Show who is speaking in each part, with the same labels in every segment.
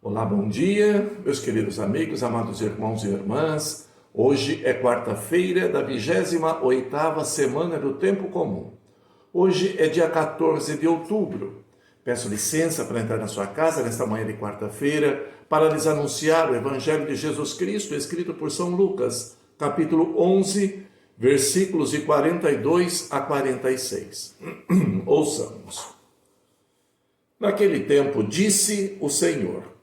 Speaker 1: Olá, bom dia, meus queridos amigos, amados irmãos e irmãs. Hoje é quarta-feira da 28ª semana do Tempo Comum. Hoje é dia 14 de outubro. Peço licença para entrar na sua casa nesta manhã de quarta-feira para lhes anunciar o Evangelho de Jesus Cristo, escrito por São Lucas, capítulo 11, versículos de 42 a 46. Ouçamos. Naquele tempo disse o Senhor: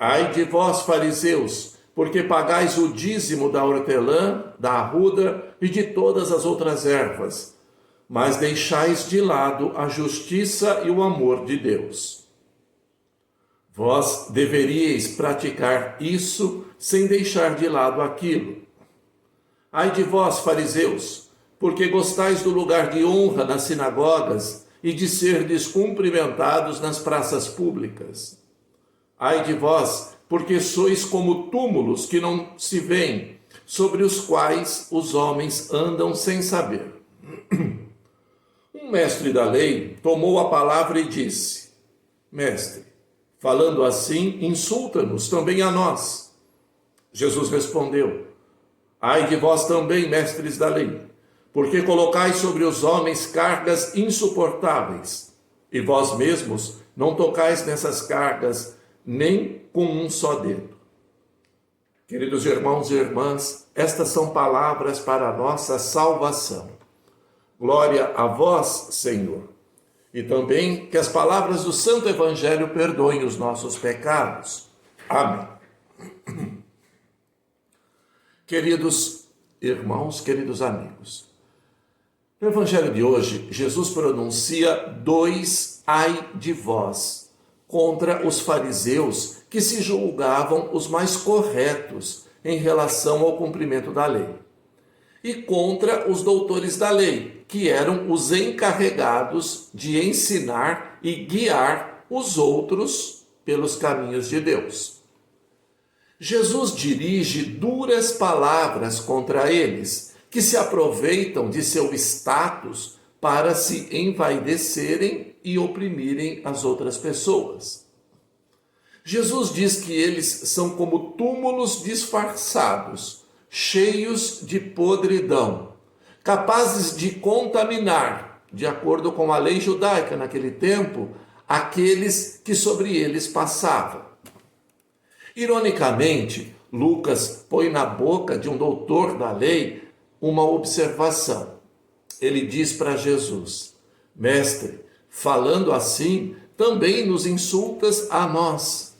Speaker 1: Ai de vós, fariseus, porque pagais o dízimo da hortelã, da arruda e de todas as outras ervas, mas deixais de lado a justiça e o amor de Deus. Vós deveríeis praticar isso sem deixar de lado aquilo. Ai de vós, fariseus, porque gostais do lugar de honra nas sinagogas e de serdes cumprimentados nas praças públicas. Ai de vós, porque sois como túmulos que não se veem, sobre os quais os homens andam sem saber. Um mestre da lei tomou a palavra e disse: Mestre, falando assim, insulta-nos também a nós. Jesus respondeu: Ai de vós também, mestres da lei, porque colocais sobre os homens cargas insuportáveis, e vós mesmos não tocais nessas cargas nem com um só dedo. Queridos irmãos e irmãs, estas são palavras para a nossa salvação. Glória a vós, Senhor. E também que as palavras do Santo Evangelho perdoem os nossos pecados. Amém. Queridos irmãos, queridos amigos, no Evangelho de hoje, Jesus pronuncia dois ai de vós contra os fariseus que se julgavam os mais corretos em relação ao cumprimento da lei, e contra os doutores da lei, que eram os encarregados de ensinar e guiar os outros pelos caminhos de Deus. Jesus dirige duras palavras contra eles, que se aproveitam de seu status para se envaidecerem e oprimirem as outras pessoas. Jesus diz que eles são como túmulos disfarçados, cheios de podridão, capazes de contaminar, de acordo com a lei judaica naquele tempo, aqueles que sobre eles passavam. Ironicamente, Lucas põe na boca de um doutor da lei uma observação. Ele diz para Jesus: Mestre, falando assim, também nos insultas a nós.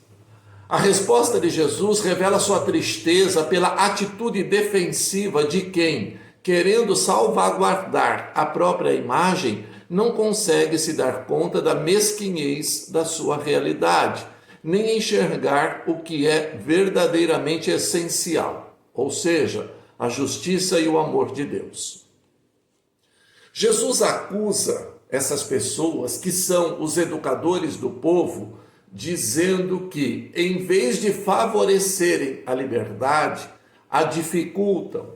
Speaker 1: A resposta de Jesus revela sua tristeza pela atitude defensiva de quem, querendo salvaguardar a própria imagem, não consegue se dar conta da mesquinhez da sua realidade, nem enxergar o que é verdadeiramente essencial, ou seja, a justiça e o amor de Deus. Jesus acusa essas pessoas que são os educadores do povo, dizendo que, em vez de favorecerem a liberdade, a dificultam.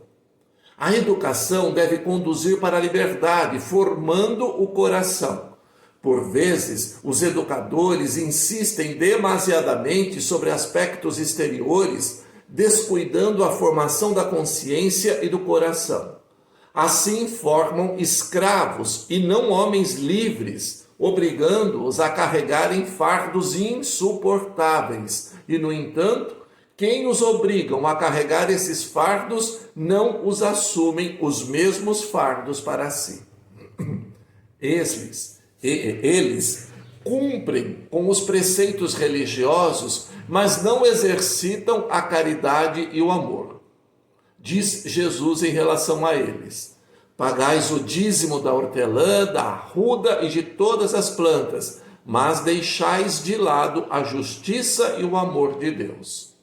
Speaker 1: A educação deve conduzir para a liberdade, formando o coração. Por vezes, os educadores insistem demasiadamente sobre aspectos exteriores, descuidando a formação da consciência e do coração. Assim formam escravos e não homens livres, obrigando-os a carregarem fardos insuportáveis. E, no entanto, quem os obrigam a carregar esses fardos não os assumem os mesmos fardos para si. Eles cumprem com os preceitos religiosos, mas não exercitam a caridade e o amor. Diz Jesus em relação a eles: Pagais o dízimo da hortelã, da arruda e de todas as plantas, mas deixais de lado a justiça e o amor de Deus.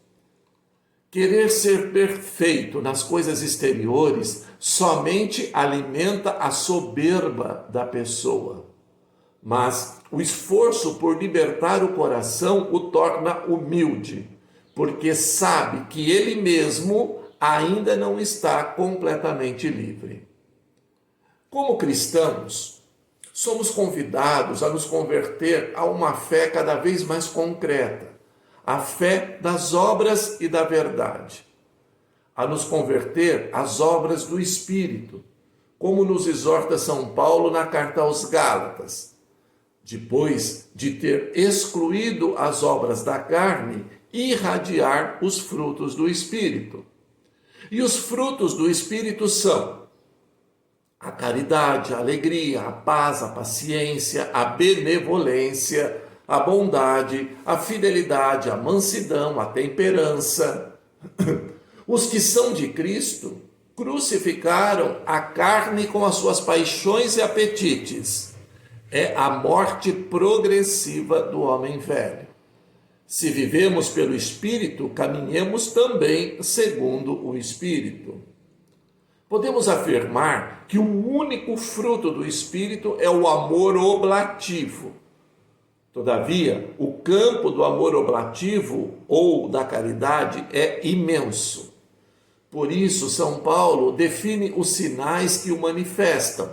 Speaker 1: Querer ser perfeito nas coisas exteriores somente alimenta a soberba da pessoa. Mas o esforço por libertar o coração o torna humilde, porque sabe que ele mesmo ainda não está completamente livre. Como cristãos, somos convidados a nos converter a uma fé cada vez mais concreta, a fé das obras e da verdade, a nos converter às obras do Espírito, como nos exorta São Paulo na carta aos Gálatas, depois de ter excluído as obras da carne, irradiar os frutos do Espírito. E os frutos do Espírito são a caridade, a alegria, a paz, a paciência, a benevolência, a bondade, a fidelidade, a mansidão, a temperança. Os que são de Cristo crucificaram a carne com as suas paixões e apetites. É a morte progressiva do homem velho. Se vivemos pelo Espírito, caminhemos também segundo o Espírito. Podemos afirmar que o único fruto do Espírito é o amor oblativo. Todavia, o campo do amor oblativo ou da caridade é imenso. Por isso, São Paulo define os sinais que o manifestam,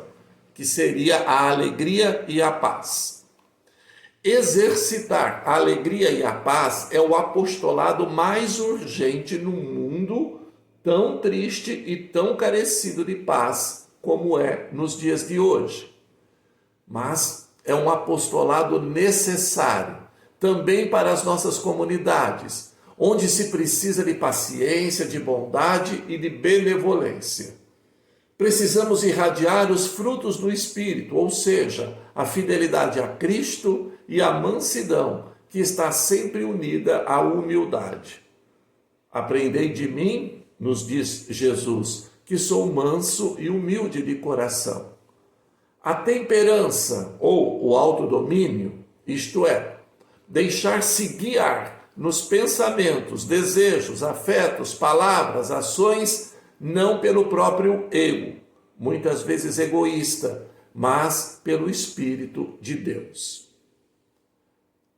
Speaker 1: que seria a alegria e a paz. Exercitar a alegria e a paz é o apostolado mais urgente no mundo tão triste e tão carecido de paz como é nos dias de hoje. Mas é um apostolado necessário também para as nossas comunidades, onde se precisa de paciência, de bondade e de benevolência. Precisamos irradiar os frutos do Espírito, ou seja, a fidelidade a Cristo e a mansidão, que está sempre unida à humildade. Aprendei de mim, nos diz Jesus, que sou manso e humilde de coração. A temperança, ou o autodomínio, isto é, deixar-se guiar nos pensamentos, desejos, afetos, palavras, ações, não pelo próprio eu, muitas vezes egoísta, mas pelo Espírito de Deus.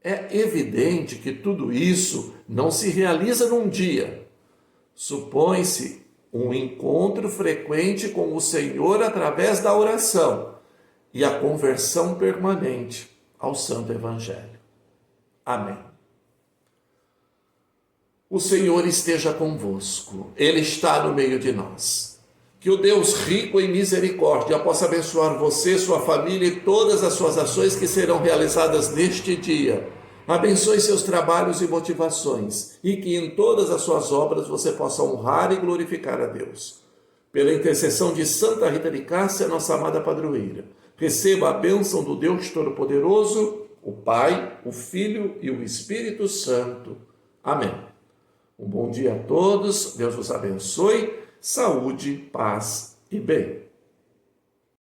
Speaker 1: É evidente que tudo isso não se realiza num dia. Supõe-se um encontro frequente com o Senhor através da oração e a conversão permanente ao Santo Evangelho. Amém. O Senhor esteja convosco, Ele está no meio de nós. Que o Deus rico em misericórdia possa abençoar você, sua família e todas as suas ações que serão realizadas neste dia. Abençoe seus trabalhos e motivações e que em todas as suas obras você possa honrar e glorificar a Deus. Pela intercessão de Santa Rita de Cássia, nossa amada padroeira, receba a bênção do Deus Todo-Poderoso, o Pai, o Filho e o Espírito Santo. Amém. Um bom dia a todos, Deus vos abençoe, saúde, paz e bem.